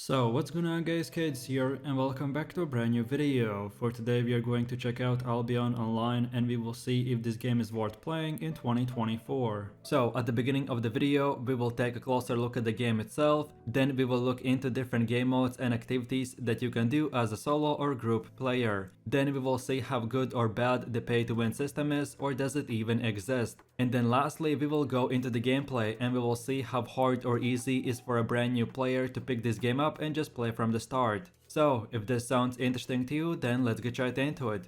So what's going on guys, Kids here and welcome back to a brand new video. For today we are going to check out Albion online and we will see if this game is worth playing in 2024. So at the beginning of the video we will take a closer look at the game itself, then we will look into different game modes and activities that you can do as a solo or group player. Then we will see how good or bad the pay to win system is, or does it even exist. And then lastly we will go into the gameplay and we will see how hard or easy it is for a brand new player to pick this game up and just play from the start. So if this sounds interesting to you, then let's get right into it.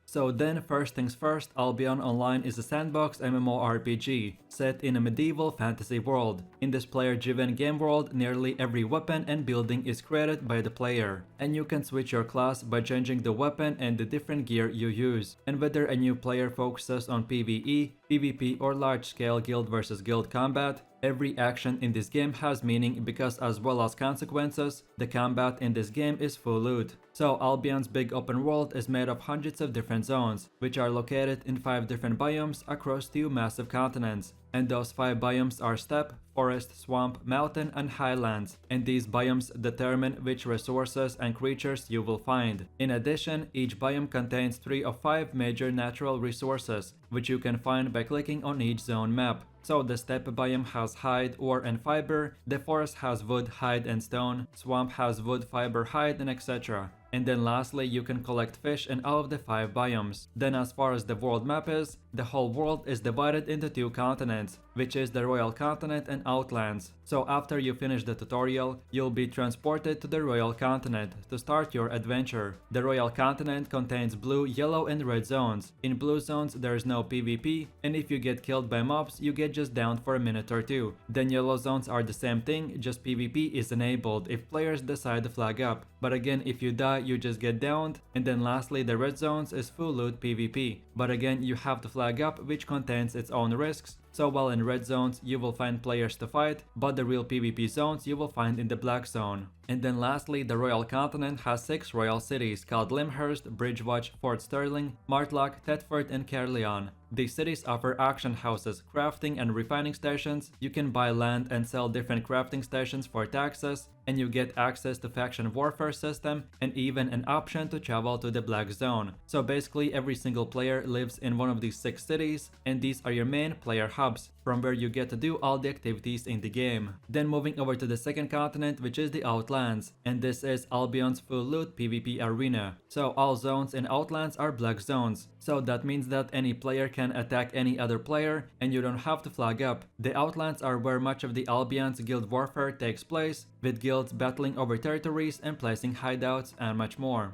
So then, first things first, Albion Online is a sandbox MMORPG set in a medieval fantasy world. In this player-driven game world, nearly every weapon and building is created by the player, and you can switch your class by changing the weapon and the different gear you use. And whether a new player focuses on PvE, PvP or large-scale guild versus guild combat, every action in this game has meaning because, as well as consequences, the combat in this game is full loot. So Albion's big open world is made of hundreds of different zones, which are located in 5 different biomes across 2 massive continents. And those 5 biomes are steppe, forest, swamp, mountain and highlands, and these biomes determine which resources and creatures you will find. In addition, each biome contains 3 of 5 major natural resources, which you can find by clicking on each zone map. So the steppe biome has hide, ore and fiber, the forest has wood, hide and stone, swamp has wood, fiber, hide and etc. And then lastly, you can collect fish in all of the 5 biomes. Then as far as the world map is, the whole world is divided into 2 continents, which is the Royal Continent and Outlands. So after you finish the tutorial, you'll be transported to the Royal Continent to start your adventure. The Royal Continent contains blue, yellow and red zones. In blue zones there is no PvP, and if you get killed by mobs, you get just downed for a minute or 2. Then yellow zones are the same thing, just PvP is enabled if players decide to flag up. But again, if you die, you just get downed. And then lastly, the red zones is full loot PvP. But again, you have to flag up, which contains its own risks. So while in red zones you will find players to fight, but the real PvP zones you will find in the black zone. And then lastly, the Royal Continent has 6 royal cities called Limhurst, Bridgewatch, Fort Sterling, Martlock, Thetford and Caerleon. These cities offer auction houses, crafting and refining stations. You can buy land and sell different crafting stations for taxes, and you get access to faction warfare system and even an option to travel to the black zone. So basically every single player lives in one of these 6 cities, and these are your main player hubs, from where you get to do all the activities in the game. Then moving over to the second continent, which is the Outlands, and this is Albion's full loot PvP arena. So all zones in Outlands are black zones, so that means that any player can attack any other player and you don't have to flag up. The Outlands are where much of the Albion's guild warfare takes place, with guilds battling over territories and placing hideouts and much more.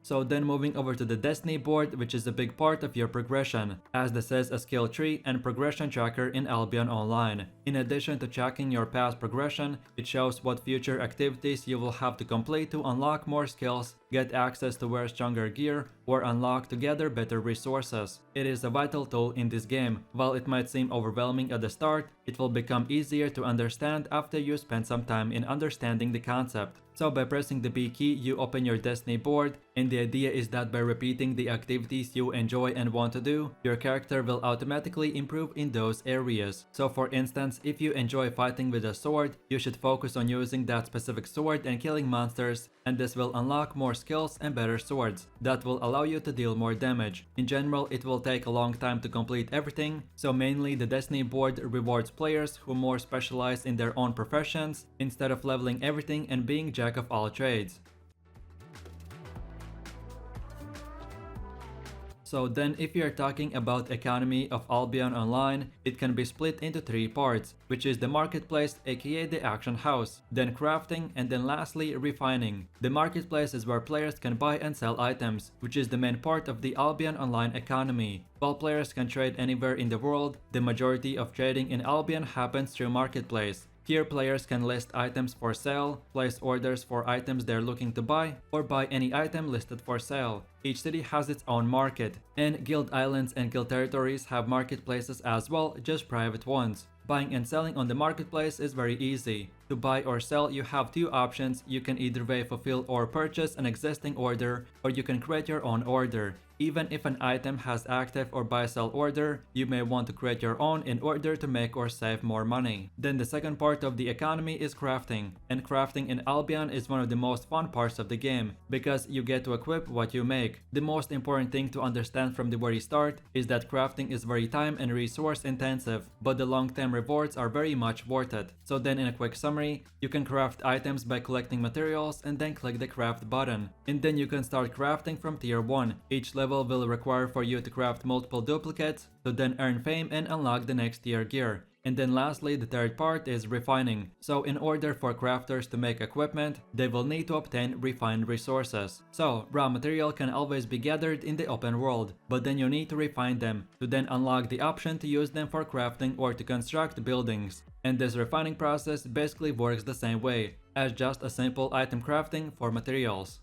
So then moving over to the Destiny board, which is a big part of your progression, as this is a skill tree and progression tracker in Albion Online. In addition to tracking your past progression, it shows what future activities you will have to complete to unlock more skills, get access to wear stronger gear, or unlock to gather better resources. It is a vital tool in this game. While it might seem overwhelming at the start, it will become easier to understand after you spend some time in understanding the concept. So by pressing the B key, you open your Destiny board, and the idea is that by repeating the activities you enjoy and want to do, your character will automatically improve in those areas. So for instance, if you enjoy fighting with a sword, you should focus on using that specific sword and killing monsters, and this will unlock more skills and better swords that will allow you to deal more damage. In general, it will take a long time to complete everything, so mainly the Destiny board rewards players who more specialize in their own professions instead of leveling everything and being jack of all trades. So then if you are talking about economy of Albion Online, it can be split into 3 parts, which is the marketplace, aka the auction house, then crafting, and then lastly refining. The marketplace is where players can buy and sell items, which is the main part of the Albion Online economy. While players can trade anywhere in the world, the majority of trading in Albion happens through marketplace. Here players can list items for sale, place orders for items they're looking to buy, or buy any item listed for sale. Each city has its own market, and guild islands and guild territories have marketplaces as well, just private ones. Buying and selling on the marketplace is very easy. To buy or sell, you have two options. You can either fulfill or purchase an existing order, or you can create your own order. Even if an item has active or buy-sell order, you may want to create your own in order to make or save more money. Then the second part of the economy is crafting. And crafting in Albion is one of the most fun parts of the game, because you get to equip what you make. The most important thing to understand from the very start is that crafting is very time and resource intensive, but the long-term rewards are very much worth it. So then in a quick summary, you can craft items by collecting materials and then click the craft button. And then you can start crafting from tier 1. Each level will require for you to craft multiple duplicates to then earn fame and unlock the next tier gear. And then lastly, the third part is refining. So in order for crafters to make equipment, they will need to obtain refined resources. So raw material can always be gathered in the open world, but then you need to refine them to then unlock the option to use them for crafting or to construct buildings. And this refining process basically works the same way as just a simple item crafting for materials.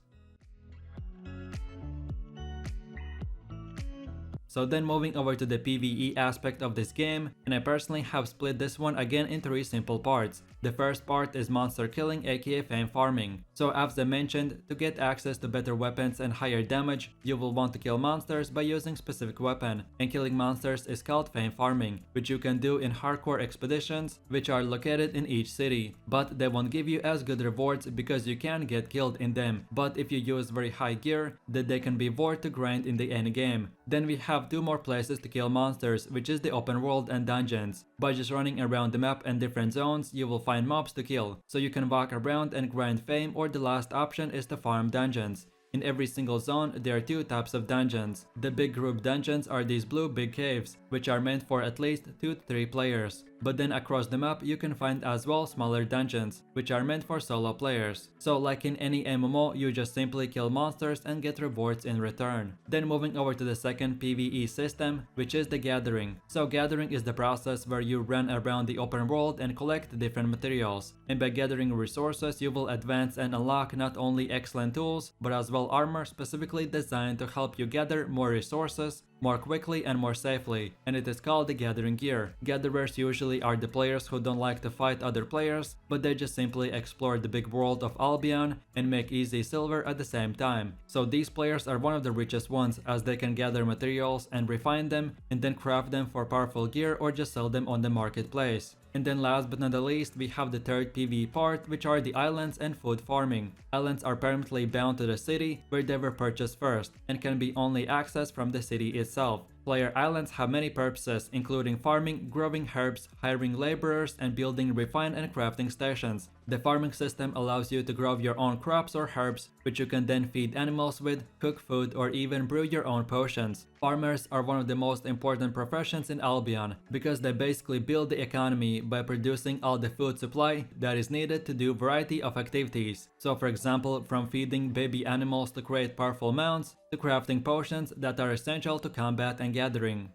So then moving over to the PvE aspect of this game, and I personally have split this one again in 3 simple parts. The first part is monster killing, aka fame farming. So as I mentioned, to get access to better weapons and higher damage, you will want to kill monsters by using specific weapon, and killing monsters is called fame farming, which you can do in hardcore expeditions, which are located in each city. But they won't give you as good rewards because you can get killed in them, but if you use very high gear, then they can be worth to grind in the end game. Then we have 2 more places to kill monsters, which is the open world and dungeons. By just running around the map and different zones, you will find mobs to kill, so you can walk around and grind fame, or the last option is to farm dungeons. In every single zone, there are 2 types of dungeons. The big group dungeons are these blue big caves, which are meant for at least 2 to 3 players. But then across the map, you can find as well smaller dungeons, which are meant for solo players. So like in any MMO, you just simply kill monsters and get rewards in return. Then moving over to the second PvE system, which is the gathering. So gathering is the process where you run around the open world and collect different materials. And by gathering resources, you will advance and unlock not only excellent tools, but as well armor specifically designed to help you gather more resources more quickly and more safely, and it is called the gathering gear. Gatherers usually are the players who don't like to fight other players, but they just simply explore the big world of Albion and make easy silver at the same time. So these players are one of the richest ones, as they can gather materials and refine them and then craft them for powerful gear or just sell them on the marketplace. And then last but not the least, we have the third PvE part, which are the islands and food farming. Islands are permanently bound to the city where they were purchased first, and can be only accessed from the city itself. Player islands have many purposes, including farming, growing herbs, hiring laborers, and building refine and crafting stations. The farming system allows you to grow your own crops or herbs, which you can then feed animals with, cook food, or even brew your own potions. Farmers are one of the most important professions in Albion, because they basically build the economy by producing all the food supply that is needed to do a variety of activities. So for example, from feeding baby animals to create powerful mounts, to crafting potions that are essential to combat and gathering.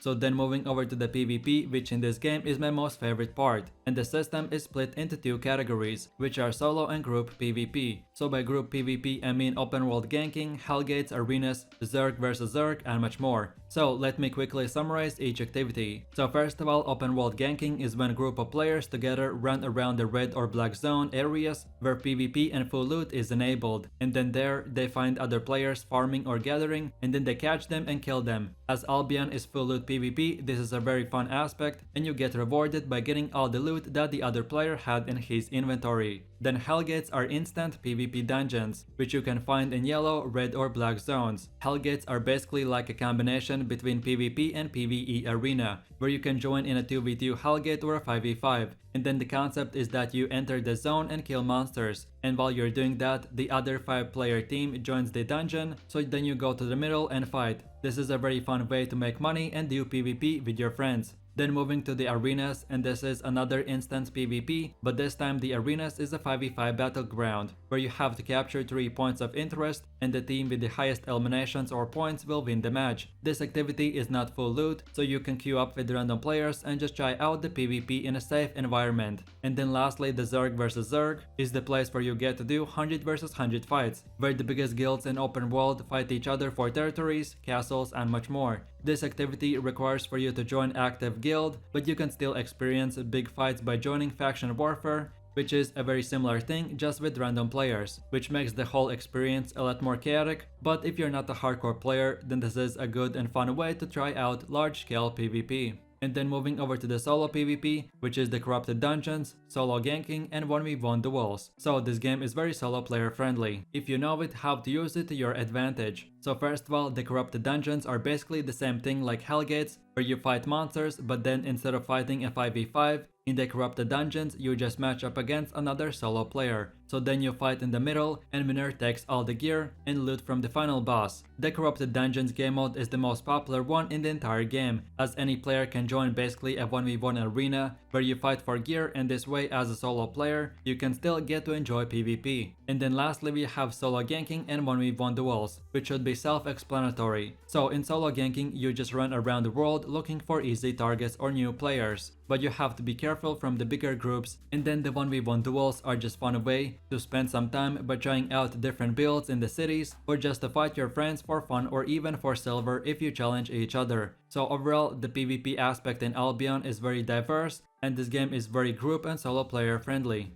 So then moving over to the PvP, which in this game is my most favorite part, and the system is split into 2 categories, which are solo and group PvP. So by group PvP I mean open world ganking, hellgates, arenas, Zerg vs Zerg, and much more. So let me quickly summarize each activity. So first of all, open world ganking is when a group of players together run around the red or black zone areas where PvP and full loot is enabled, and then there they find other players farming or gathering, and then they catch them and kill them. As Albion is full loot PvP, this is a very fun aspect, and you get rewarded by getting all the loot that the other player had in his inventory. Then Hellgates are instant PvP dungeons, which you can find in yellow, red or black zones. Hellgates are basically like a combination between PvP and PvE arena, where you can join in a 2v2 Hellgate or a 5v5. And then the concept is that you enter the zone and kill monsters, and while you're doing that, the other 5-player team joins the dungeon, so then you go to the middle and fight. This is a very fun way to make money and do PvP with your friends. Then moving to the arenas, and this is another instance PvP, but this time the arenas is a 5v5 battleground, where you have to capture 3 points of interest, and the team with the highest eliminations or points will win the match. This activity is not full loot, so you can queue up with random players and just try out the PvP in a safe environment. And then lastly, the Zerg vs Zerg is the place where you get to do 100 vs 100 fights, where the biggest guilds in open world fight each other for territories, castles, and much more. This activity requires for you to join active guild, but you can still experience big fights by joining faction warfare, which is a very similar thing just with random players, which makes the whole experience a lot more chaotic. But if you're not a hardcore player, then this is a good and fun way to try out large-scale PvP. And then moving over to the solo PvP, which is the corrupted dungeons, solo ganking, and 1v1 duels. So this game is very solo player friendly, if you know it how to use it to your advantage. So first of all, the corrupted dungeons are basically the same thing like Hellgates, where you fight monsters, but then instead of fighting a 5v5, in the corrupted dungeons, you just match up against another solo player. So then you fight in the middle, and winner takes all the gear and loot from the final boss. The corrupted dungeons game mode is the most popular one in the entire game, as any player can join basically a 1v1 arena where you fight for gear, and this way as a solo player, you can still get to enjoy PvP. And then lastly we have solo ganking and 1v1 duels, which should be self-explanatory. So in solo ganking, you just run around the world looking for easy targets or new players, but you have to be careful from the bigger groups. And then the 1v1 duels are just fun way to spend some time by trying out different builds in the cities, or just to fight your friends for fun or even for silver if you challenge each other. So overall, the PvP aspect in Albion is very diverse, and this game is very group and solo player friendly.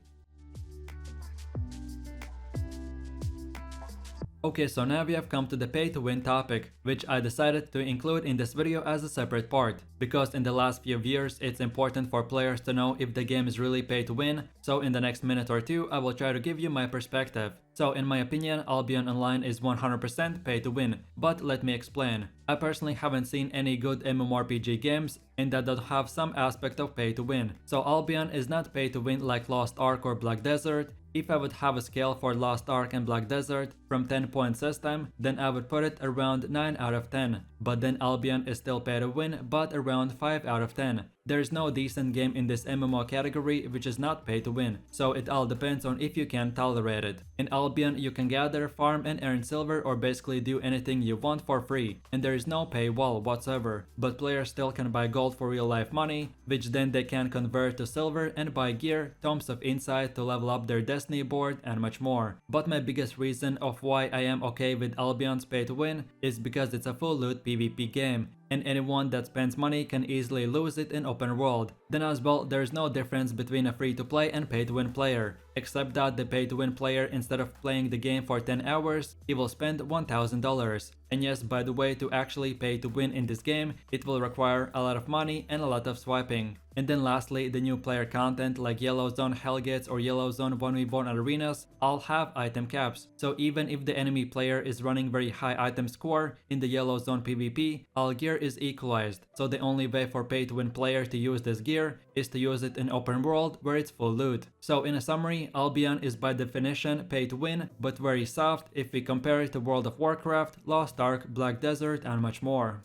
Okay, so now we have come to the pay to win topic, which I decided to include in this video as a separate part, because in the last few years it's important for players to know if the game is really pay to win. So in the next minute or two I will try to give you my perspective. So in my opinion, Albion Online is 100% pay to win, but let me explain. I personally haven't seen any good MMORPG games and that don't have some aspect of pay to win. So Albion is not pay to win like Lost Ark or Black Desert. If I would have a scale for Lost Ark and Black Desert from 10-point system, then I would put it around 9 out of 10. But then Albion is still pay to win, but around 5 out of 10. There is no decent game in this MMO category which is not pay to win, so it all depends on if you can tolerate it. In Albion you can gather, farm and earn silver, or basically do anything you want for free, and there is no paywall whatsoever, but players still can buy gold for real life money, which then they can convert to silver and buy gear, tomes of insight to level up their destiny board, and much more. But my biggest reason of why I am okay with Albion's pay to win is because it's a full loot PvP game, and anyone that spends money can easily lose it in open world. Then as well, there's no difference between a free to play and pay to win player, except that the pay to win player, instead of playing the game for 10 hours, he will spend $1,000. And yes, by the way, to actually pay to win in this game, it will require a lot of money and a lot of swiping. And then lastly, the new player content like Yellow Zone Hellgates or Yellow Zone 1v1 arenas all have item caps. So even if the enemy player is running very high item score in the Yellow Zone PvP, all gear is equalized. So the only way for pay to win player to use this gear is to use it in open world where it's full loot. So in a summary, Albion is by definition pay to win, but very soft if we compare it to World of Warcraft, Lost Ark, Black Desert, and much more.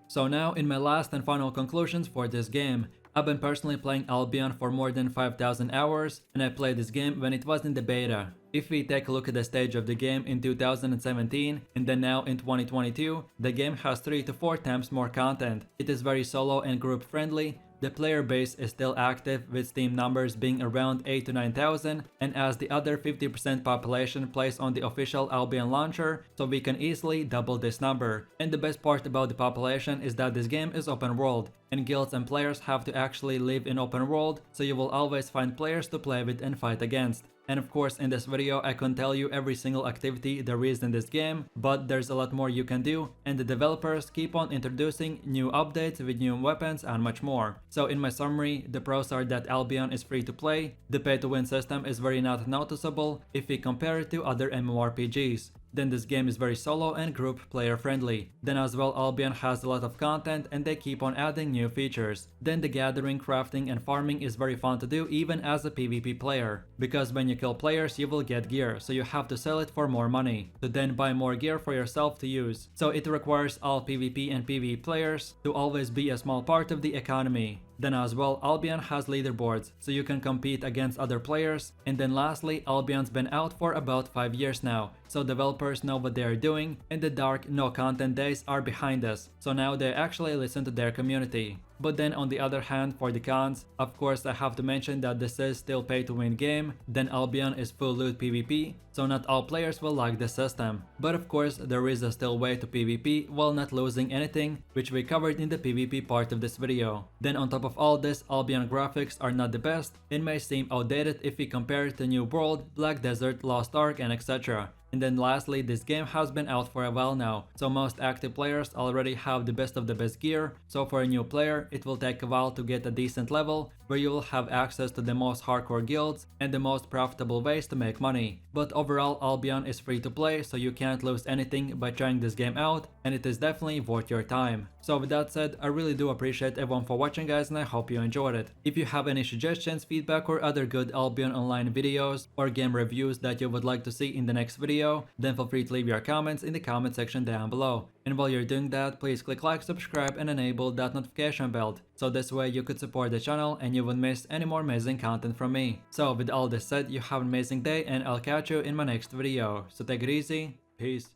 So now in my last and final conclusions for this game. I've been personally playing Albion for more than 5,000 hours, and I played this game when it was in the beta. If we take a look at the stage of the game in 2017 and then now in 2022, the game has 3 to 4 times more content. It is very solo and group friendly. The player base is still active, with Steam numbers being around 8 to 9,000, and as the other 50% population plays on the official Albion launcher, so we can easily double this number. And the best part about the population is that this game is open world, and guilds and players have to actually live in open world, so you will always find players to play with and fight against. And of course, in this video I couldn't tell you every single activity there is in this game, but there's a lot more you can do, and the developers keep on introducing new updates with new weapons and much more. So in my summary, the pros are that Albion is free to play, the pay to win system is very not noticeable if we compare it to other MMORPGs. Then this game is very solo and group player friendly. Then as well, Albion has a lot of content and they keep on adding new features. Then the gathering, crafting and farming is very fun to do even as a PvP player, because when you kill players you will get gear, so you have to sell it for more money to then buy more gear for yourself to use. So it requires all PvP and PvE players to always be a small part of the economy. Then as well, Albion has leaderboards, so you can compete against other players. And then lastly, Albion's been out for about 5 years now, so developers know what they are doing, and the dark no content days are behind us, so now they actually listen to their community. But then on the other hand, for the cons, of course I have to mention that this is still pay to win game, then Albion is full loot PvP, so not all players will like the system. But of course there is a still way to PvP while not losing anything, which we covered in the PvP part of this video. Then on top of all this, Albion graphics are not the best and may seem outdated if we compare it to New World, Black Desert, Lost Ark and etc. And then lastly, this game has been out for a while now, so most active players already have the best of the best gear, so for a new player it will take a while to get a decent level where you will have access to the most hardcore guilds and the most profitable ways to make money. But overall, Albion is free to play, so you can't lose anything by trying this game out, and it is definitely worth your time. So with that said, I really do appreciate everyone for watching guys, and I hope you enjoyed it. If you have any suggestions, feedback or other good Albion Online videos or game reviews that you would like to see in the next video, then feel free to leave your comments in the comment section down below. And while you're doing that, please click like, subscribe and enable that notification bell, so this way you could support the channel and you wouldn't miss any more amazing content from me. So with all this said, you have an amazing day and I'll catch you in my next video. So take it easy, peace.